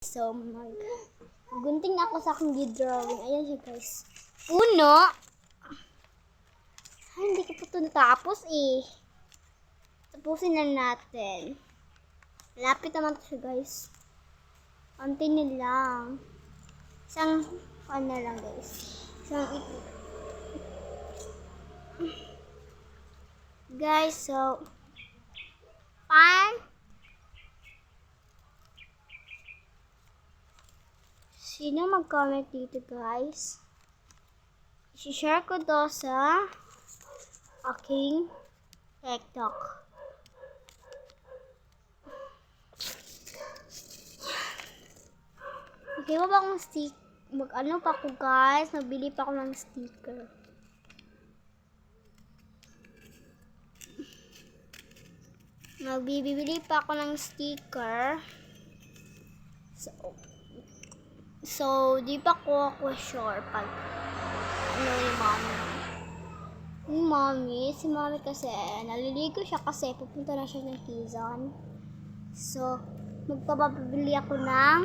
So, gunting na ako sa aking drawing. Ayan siya, guys. Puno. Ay, hindi ko pa ito natapos eh. Tapusin na natin. Lapit naman ito siya, guys. Konti na lang. Isang, na lang, guys. Guys, so, sino mag-comment dito, guys? I-share ko to sa aking TikTok. Okay ba akong mag-ano pa ako, guys? Nabili pa ako ng sticker. Magbibili pa ako ng sticker. So, di pa ako sure pag ano yung mommy. Yung mommy, si mommy kasi, naliligo siya kasi pupunta na siya ng Quezon. So, magpapabili ako ng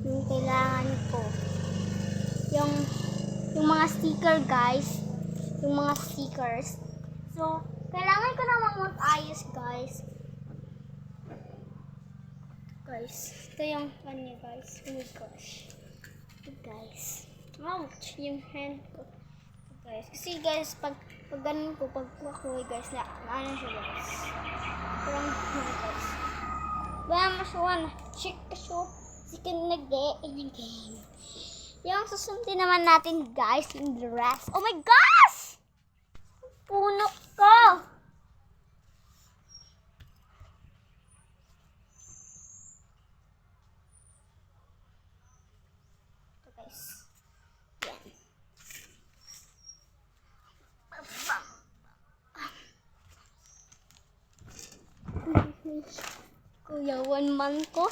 yung kailangan ko. Yung mga sticker, guys. Yung mga stickers. So, kailangan ko namang mag-ayos, guys. Ito yung kanya, guys. Oh my gosh. Ito, guys. Ouch! Yung hand ko. Ito, guys. Kasi, guys, pag ganun ko, pag ako, guys, na ano siya, guys. Parang, guys. Vamos, one. Check ka siya. Sikin na game. Yung susundin naman natin, guys, yung dress. Oh my gosh! Puno ko! Ito, guys. Yan. Kuya, 1 month ko.